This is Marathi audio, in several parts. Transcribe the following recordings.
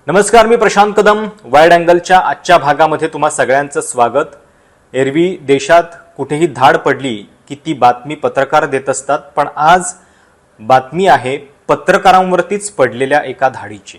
नमस्कार, मी प्रशांत कदम. वाईड अँगलच्या आजच्या भागामध्ये तुम्हा सगळ्यांचं स्वागत. एरवी देशात कुठेही धाड पडली की ती बातमी पत्रकार देत असतात, पण आज बातमी आहे पत्रकारांवरतीच पडलेल्या एका धाडीची.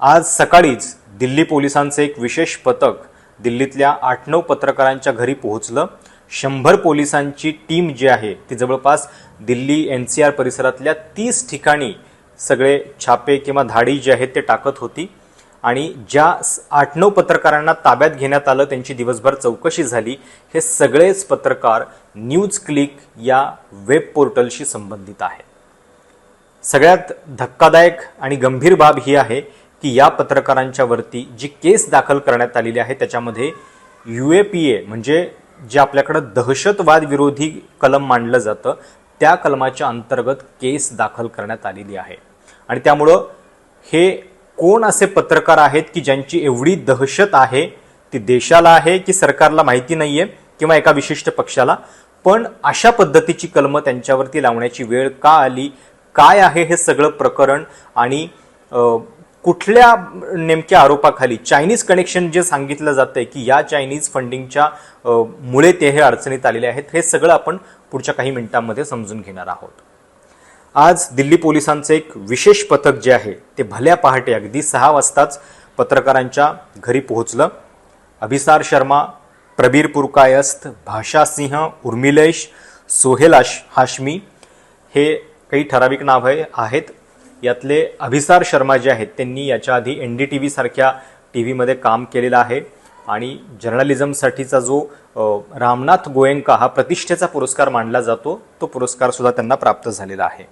आज सकाळीच दिल्ली पोलिसांचे एक विशेष पथक दिल्लीतल्या 8-9 पत्रकारांच्या घरी पोहोचलं. 100 पोलिसांची टीम जी आहे ती जवळपास दिल्ली NCR परिसरातल्या 30 ठिकाणी सगळे छापे किंवा धाडी जे आहेत ते टाकत होती आणि ज्या 8-9 पत्रकारांना ताब्यात घेण्यात आलं, त्यांची दिवसभर चौकशी झाली. हे सगळेच पत्रकार न्यूज क्लिक या वेब पोर्टलशी संबंधित आहेत. सगळ्यात धक्कादायक आणि गंभीर बाब ही आहे की या पत्रकारांच्या वरती जी केस दाखल करण्यात आलेली आहे त्याच्यामध्ये UAPA म्हणजे जे आपल्याकडे दहशतवाद विरोधी कलम मानलं जातं त्या कलमाच्या अंतर्गत केस दाखल करण्यात आलेली आहे. आणि त्यामुळं हे कोण असे पत्रकार आहेत की ज्यांची एवढी दहशत आहे, ती देशाला आहे की सरकारला माहिती नाहीये किंवा एका विशिष्ट पक्षाला, पण अशा पद्धतीची कलमं त्यांच्यावरती लावण्याची वेळ का आली, काय आहे हे सगळं प्रकरण आणि कुठल्या नेमक्या आरोपाखाली चायनीज कनेक्शन जे सांगितलं जातंय की या चायनीज फंडिंगच्या मुळे ते हे अडचणीत आलेले आहेत, हे सगळं आपण पुढच्या काही मिनिटांमध्ये समजून घेणार आहोत. आज दिल्ली पोलिसांचे एक विशेष पथक जे आहे ते भल्या पहाटे अगदी 6 वाजताच पत्रकारांच्या घरी पोहोचलं. अभिसार शर्मा, प्रबीर पुरकायस्थ, भाषा सिंह, उर्मिलेश, सोहेल हाशमी हे काही ठराविक नावे आहेत. यातले अभिसार शर्मा जे आहेत त्यांनी याच्या आधी NDTV सारख्या TV मध्ये काम केलेलं आहे आणि जर्नलिझमसाठीचा जो रामनाथ गोयंका हा प्रतिष्ठेचा पुरस्कार मानला जातो, तो पुरस्कार सुद्धा त्यांना प्राप्त झालेला आहे.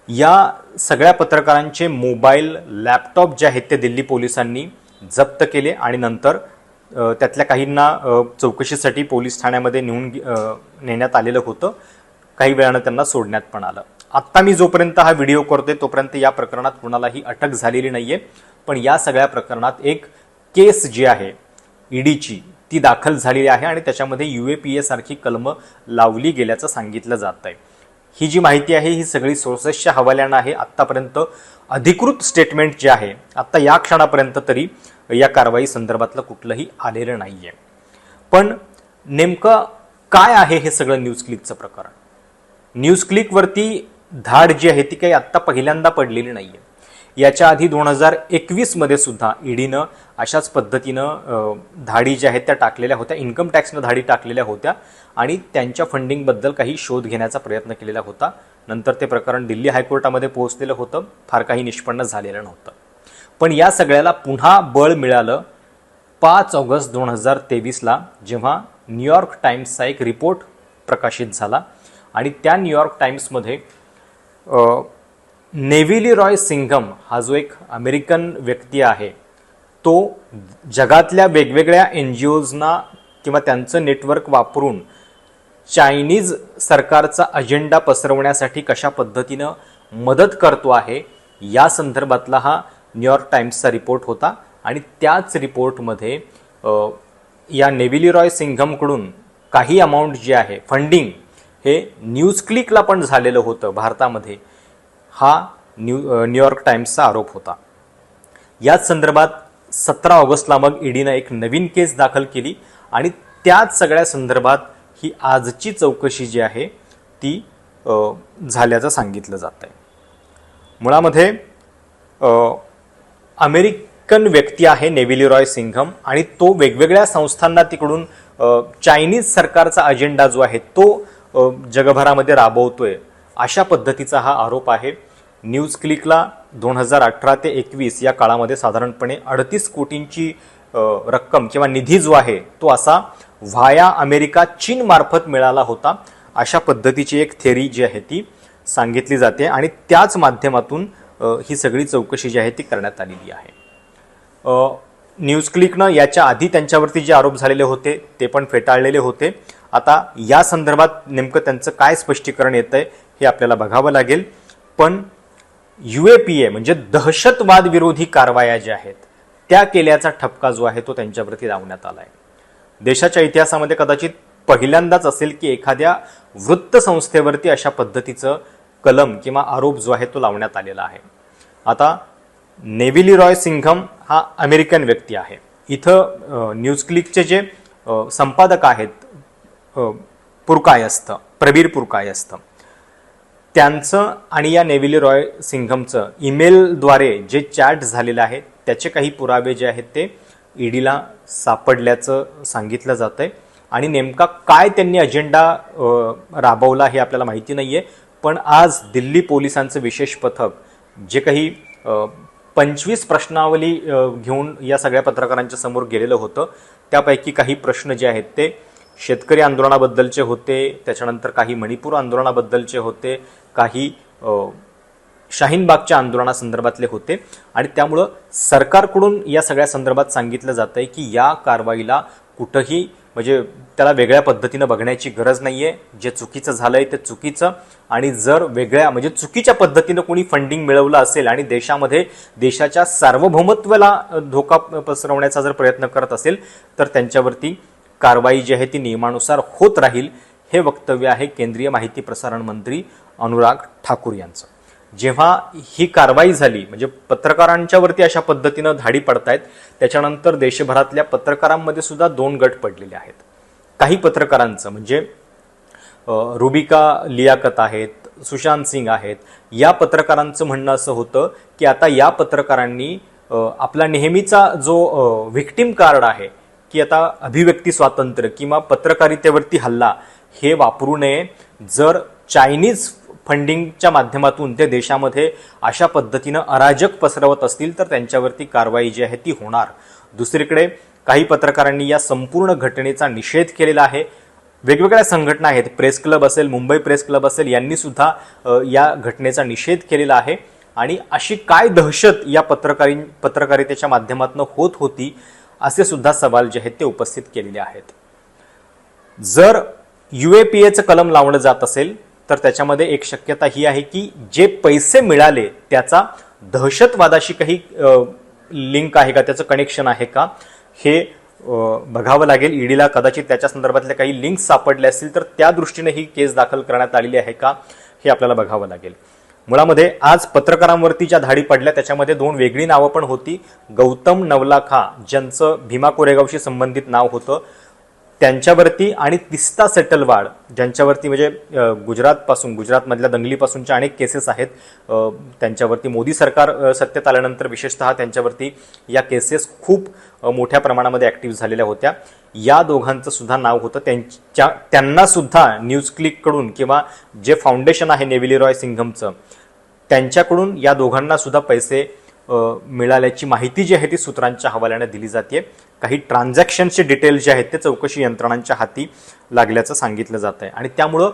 या सगळ्या पत्रकारांचे मोबाईल, लॅपटॉप जे आहेत ते दिल्ली पोलिसांनी जप्त केले आणि नंतर त्यातल्या काहींना चौकशीसाठी पोलीस ठाण्यामध्ये नेण्यात आलेलं होतं. काही वेळानं त्यांना सोडण्यात पण आलं. आत्ता मी जोपर्यंत हा व्हिडिओ करतोय तोपर्यंत या प्रकरणात कुणालाही अटक झालेली नाहीये, पण या सगळ्या प्रकरणात एक केस जी आहे ईडीची ती दाखल झालेली आहे आणि त्याच्यामध्ये UAPA सारखी कलमं लावली गेल्याचं सांगितलं जात आहे. ही जी माहिती आहे ही सगळी सोर्सेसच्या हवाल्यानं आहे. आत्तापर्यंत अधिकृत स्टेटमेंट जे आहे आत्ता या क्षणापर्यंत तरी या कारवाई संदर्भातलं कुठलंही आलेलं नाहीये. पण नेमकं काय आहे हे सगळं न्यूज क्लिकचं प्रकरण? न्यूज क्लिकवरती धाड जी आहे ती काही आत्ता पहिल्यांदा पडलेली नाहीये. याच्या आधी 2021 मध्ये सुद्धा ईडीनं अशाच पद्धतीनं धाडी ज्या आहेत त्या टाकलेल्या होत्या. इन्कम टॅक्सनं धाडी टाकलेल्या होत्या आणि त्यांच्या फंडिंगबद्दल काही शोध घेण्याचा प्रयत्न केलेला होता. नंतर ते प्रकरण दिल्ली हायकोर्टामध्ये पोहोचलेलं होतं, फार काही निष्पन्न झालेलं नव्हतं. पण या सगळ्याला पुन्हा बळ मिळालं 5 ऑगस्ट 2023ला जेव्हा न्यूयॉर्क टाइम्सचा एक रिपोर्ट प्रकाशित झाला आणि त्या न्यूयॉर्क टाइम्समध्ये नेव्हिली रॉय सिंघम हा जो एक अमेरिकन व्यक्ती आहे तो जगातल्या वेगवेगळ्या NGOजना किंवा त्यांचं नेटवर्क वापरून चायनीज सरकारचा अजेंडा पसरवण्यासाठी कशा पद्धतीनं मदत करतो आहे या संदर्भातला हा न्यूयॉर्क टाइम्सचा रिपोर्ट होता. आणि त्याच रिपोर्टमध्ये या नेव्हिली रॉय सिंघमकडून काही अमाऊंट जे आहे फंडिंग हे न्यूज क्लिकला पण झालेलं होतं भारतामध्ये, हा न्यूयॉर्क टाइम्सचा आरोप होता. याच संदर्भात 17 ऑगस्टला मग ईडीनं एक नवीन केस दाखल केली आणि त्याच सगळ्या संदर्भात ही आजची चौकशी जी आहे ती झाल्याचं सांगितलं जात आहे. मुळामध्ये अमेरिकन व्यक्ती आहे नेव्हिली रॉय सिंघम आणि तो वेगवेगळ्या संस्थांना तिकडून चायनीज सरकारचा अजेंडा जो आहे तो जगभरामध्ये राबवतोय, अशा पद्धतीचा हा आरोप आहे. न्यूज क्लिकला 2018 ते 21 या काळामध्ये साधारणपणे 38 कोटींची रक्कम किंवा निधी जो आहे तो असा व्हाया अमेरिका चीन मार्फत मिळाला होता, अशा पद्धतीची एक थेरी जी आहे ती सांगितली जाते आणि त्याच माध्यमातून ही सगळी चौकशी जी आहे ती करण्यात आलेली आहे. न्यूज क्लिकनं याच्या आधी त्यांच्यावरती जे आरोप झालेले होते ते पण फेटाळलेले होते. आता या संदर्भात नेमकं त्यांचं काय स्पष्टीकरण येतंय हे आपल्याला बघावं लागेल. पण UAPA म्हणजे दहशतवाद विरोधी कारवाया ज्या आहेत त्या केल्याचा ठपका जो आहे तो त्यांच्यावरती लावण्यात आलाय. देशाच्या इतिहासामध्ये कदाचित पहिल्यांदाच असेल की एखाद्या वृत्तसंस्थेवरती अशा पद्धतीचं कलम किंवा आरोप जो आहे तो लावण्यात आलेला आहे. आता नेव्हिली रॉय सिंघम हा अमेरिकन व्यक्ती आहे. इथं न्यूज क्लिकचे जे संपादक आहेत प्रबीर पुरकायस्थ, त्यांचं आणि या नेव्हिली रॉय सिंघमचं ईमेलद्वारे जे चॅट झालेलं आहे त्याचे काही पुरावे जे आहेत ते ईडीला सापडल्याचं सांगितलं जात आहे. आणि नेमका काय त्यांनी अजेंडा राबवला हे आपल्याला माहिती नाहीये. पण आज दिल्ली पोलिसांचं विशेष पथक जे काही 25 प्रश्नावली घेऊन या सगळ्या पत्रकारांच्या समोर गेलेलं होतं, त्यापैकी काही प्रश्न जे आहेत ते शेतकरी आंदोलनाबद्दलचे होते, त्याच्यानंतर काही मणिपूर आंदोलनाबद्दलचे होते, काही शाहीनबागच्या आंदोलनासंदर्भातले होते. आणि त्यामुळं सरकारकडून या सगळ्या संदर्भात सांगितलं जात आहे की या कारवाईला कुठंही म्हणजे त्याला वेगळ्या पद्धतीनं बघण्याची गरज नाहीये. जे चुकीचं झालंय ते चुकीचं, आणि जर वेगळ्या म्हणजे चुकीच्या पद्धतीनं कोणी फंडिंग मिळवलं असेल आणि देशाच्या सार्वभौमत्वाला धोका पसरवण्याचा जर प्रयत्न करत असेल तर त्यांच्यावरती कारवाई जी आहे ती नियमानुसार होत राहील. हे वक्तव्य आहे केंद्रीय माहिती प्रसारण मंत्री अनुराग ठाकूर यांचं. जेव्हा ही कारवाई झाली म्हणजे पत्रकारांच्यावरती अशा पद्धतीनं धाडी पडतायत, त्याच्यानंतर देशभरातल्या पत्रकारांमध्ये सुद्धा 2 गट पडलेले आहेत. काही पत्रकारांचं म्हणजे रुबिका लियाकत आहेत, सुशांत सिंग आहेत, या पत्रकारांचं म्हणणं असं होतं की आता या पत्रकारांनी आपला नेहमीचा जो व्हिक्टिम कार्ड आहे की आता अभिव्यक्ती स्वातंत्र्य किंवा पत्रकारितेवरती हल्ला हे वापरू नये. जर चायनीज फंडिंगच्या माध्यमातून ते देशामध्ये अशा पद्धतीनं अराजक पसरवत असतील तर त्यांच्यावरती कारवाई जी आहे ती होणार. दुसरीकडे काही पत्रकारांनी या संपूर्ण घटनेचा निषेध केलेला आहे. वेगवेगळ्या संघटना आहेत, प्रेस क्लब असेल, मुंबई प्रेस क्लब असेल, यांनी सुद्धा या घटनेचा निषेध केलेला आहे. आणि अशी काय दहशत या पत्रकारितेच्या माध्यमातून होत होती असे सुद्धा सवाल जे आहेत ते उपस्थित केलेले आहेत. जर UAPAचं कलम लावलं जात असेल तर त्याच्यामध्ये एक शक्यता ही आहे की जे पैसे मिळाले त्याचा दहशतवादाशी काही लिंक आहे का, त्याचं कनेक्शन आहे का, हे बघावं लागेल. ईडीला कदाचित त्याच्या संदर्भातले काही लिंक सापडले असतील तर त्या दृष्टीने ही केस दाखल करण्यात आलेली आहे का हे आपल्याला बघावं लागेल. मुळामध्ये आज पत्रकारांवरती ज्या धाडी पडल्या त्याच्यामध्ये 2 वेगळी नावं पण होती. गौतम नवलाखा ज्यांचं भीमा कोरेगावशी संबंधित नाव होतं त्यांच्यावरती, आणि तिस्ता सेटलवाड ज्यांच्यावरती म्हणजे गुजरातमधल्या दंगलीपासूनच्या अनेक केसेस आहेत, त्यांच्यावरती मोदी सरकार सत्तेत आल्यानंतर विशेषतः त्यांच्यावरती या केसेस खूप मोठ्या प्रमाणामध्ये ऍक्टिव्ह झालेल्या होत्या. या दोघांचं सुद्धा नाव होतं. त्यांना सुद्धा न्यूज क्लिककडून किंवा जे फाउंडेशन आहे नेव्हिली रॉय सिंघमचं त्यांच्याकडून या दोघांना सुद्धा पैसे मिळाल्याची माहिती जी आहे ती सूत्रांच्या हवाल्याने दिली जाते. काही ट्रान्झॅक्शनचे डिटेल्स जे आहेत ते चौकशी यंत्रणांच्या हाती लागल्याचं सांगितलं जात आहे. आणि त्यामुळं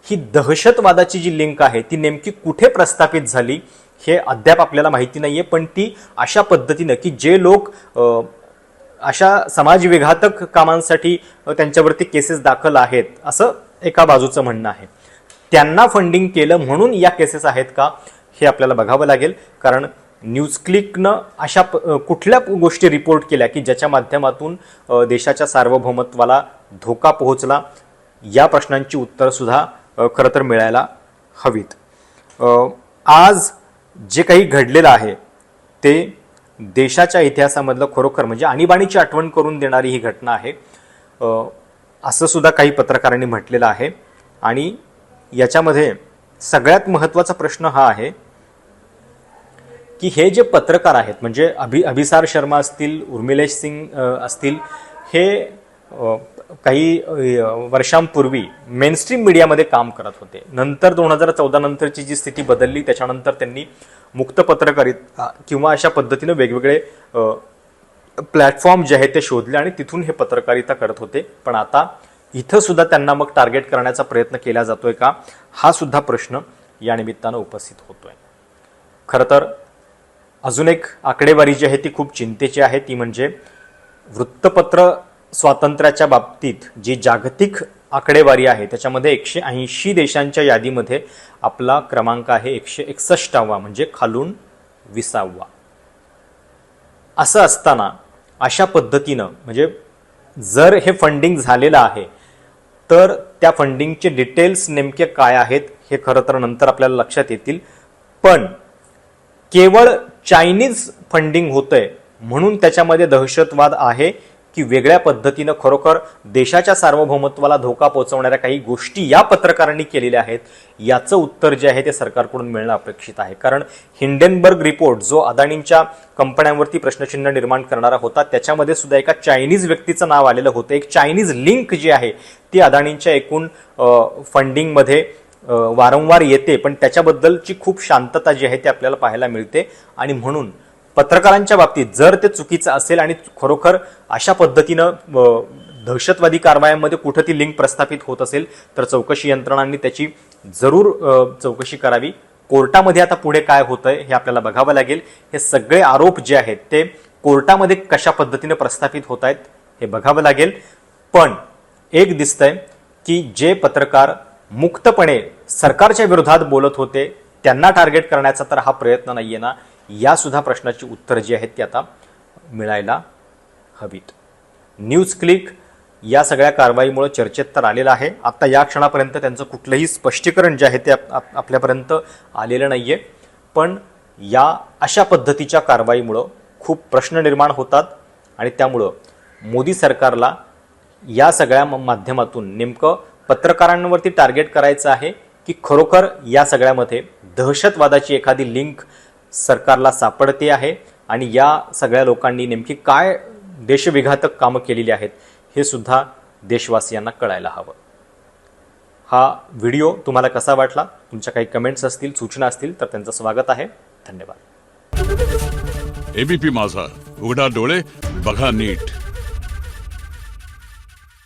ही दहशतवादाची जी लिंक आहे ती नेमकी कुठे प्रस्थापित झाली हे अद्याप आपल्याला माहिती नाहीये. पण ती अशा पद्धतीनं की जे लोक अशा समाजविघातक कामांसाठी त्यांच्यावरती केसेस दाखल आहेत असं एका बाजूचं म्हणणं आहे, त्यांना फंडिंग केलं म्हणून या केसेस आहेत का हे आपल्याला बघावं लागेल. कारण न्यूज क्लिकनं अशा कुठल्या गोष्टी रिपोर्ट केल्या की ज्याच्या माध्यमातून देशाच्या सार्वभौमत्वाला धोका पोहोचला, या प्रश्नांची उत्तर सुद्धा खरं तर मिळायला हवीत. आज जे काही घडलेलं आहे ते देशाच्या इतिहासामधलं खरोखर म्हणजे आणीबाणीची आठवण करून देणारी ही घटना आहे असं सुद्धा काही पत्रकारांनी म्हटलेलं आहे. आणि याच्यामध्ये सगळ्यात महत्त्वाचा प्रश्न हा आहे की हे जे पत्रकार आहेत म्हणजे अभिसार शर्मा असतील, उर्मिलेश सिंग असतील, हे काही वर्षांपूर्वी मेनस्ट्रीम मीडियामध्ये काम करत होते. नंतर 2014 नंतरची जी स्थिती बदलली त्याच्यानंतर त्यांनी मुक्त पत्रकारिता किंवा अशा पद्धतीनं वेगवेगळे प्लॅटफॉर्म जे आहेत ते शोधले आणि तिथून हे पत्रकारिता करत होते. पण आता इथं सुद्धा त्यांना मग टार्गेट करण्याचा प्रयत्न केला जातोय का, हा सुद्धा प्रश्न या निमित्तानं उपस्थित होतोय. खरं तर अजून एक आकडेवारी जी आहे ती खूप चिंतेची आहे, ती म्हणजे वृत्तपत्र स्वातंत्र्याच्या बाबतीत जी जागतिक आकडेवारी आहे त्याच्यामध्ये 180 देशांच्या यादीमध्ये आपला क्रमांक आहे 161वा, म्हणजे खालून 20वा. असं असताना अशा पद्धतीनं म्हणजे जर हे फंडिंग झालेलं आहे तर त्या फंडिंगचे डिटेल्स नेमके काय आहेत हे खरं तर नंतर आपल्याला लक्षात येतील. पण केवळ चायनीज फंडिंग होतंय म्हणून त्याच्यामध्ये दहशतवाद आहे की वेगळ्या पद्धतीनं खरोखर देशाच्या सार्वभौमत्वाला धोका पोहोचवणाऱ्या काही गोष्टी या पत्रकारांनी केलेल्या आहेत, याचं उत्तर जे आहे ते सरकारकडून मिळणं अपेक्षित आहे. कारण हिंडेनबर्ग रिपोर्ट जो अदानींच्या कंपन्यांवरती प्रश्नचिन्ह निर्माण करणारा होता, त्याच्यामध्ये सुद्धा एका चायनीज व्यक्तीचं नाव आलेलं होतं. एक चायनीज लिंक जी आहे ती अदानींच्या एकूण फंडिंगमध्ये वारंवार येते, पण त्याच्याबद्दलची खूप शांतता जी आहे ती आपल्याला पाहायला मिळते. आणि म्हणून पत्रकारांच्या बाबतीत जर ते चुकीचं असेल आणि खरोखर अशा पद्धतीनं दहशतवादी कारवायांमध्ये कुठं ती लिंक प्रस्थापित होत असेल तर चौकशी यंत्रणांनी त्याची जरूर चौकशी करावी. कोर्टामध्ये आता पुढे काय होतंय हे आपल्याला बघावं लागेल. हे सगळे आरोप जे आहेत ते कोर्टामध्ये कशा पद्धतीने प्रस्थापित होत आहेत हे बघावं लागेल. पण एक दिसतंय की जे पत्रकार मुक्तपणे सरकारच्या विरोधात बोलत होते त्यांना टार्गेट करण्याचा तर हा प्रयत्न नाहीये ना, या सुद्धा प्रश्नाची उत्तर जी आहेत ती आता मिळायला हवीत. न्यूज क्लिक या सगळ्या कारवाईमुळे चर्चेत तर आलेलं आहे. आता या क्षणापर्यंत त्यांचं कुठलंही स्पष्टीकरण जे आहे ते आपल्यापर्यंत आलेलं नाहीये. पण या अशा पद्धतीच्या कारवाईमुळं खूप प्रश्न निर्माण होतात आणि त्यामुळं मोदी सरकारला या सगळ्या माध्यमातून नेमकं पत्रकारांवरती टार्गेट करायचं आहे की खरोखर या सगळ्यामध्ये दहशतवादाची एखादी लिंक सरकारला सापडते आहे आणि या सगळ्या लोकांनी नेमकी काय देशविघातक कामं केलेली आहेत हे सुद्धा देशवासियांना कळायला हवं. हा व्हिडिओ तुम्हाला कसा वाटला? तुमच्या काही कमेंट्स असतील, सूचना असतील तर त्यांचं स्वागत आहे. धन्यवाद. एबीपी माझा, उघडा डोळे बघा नीट.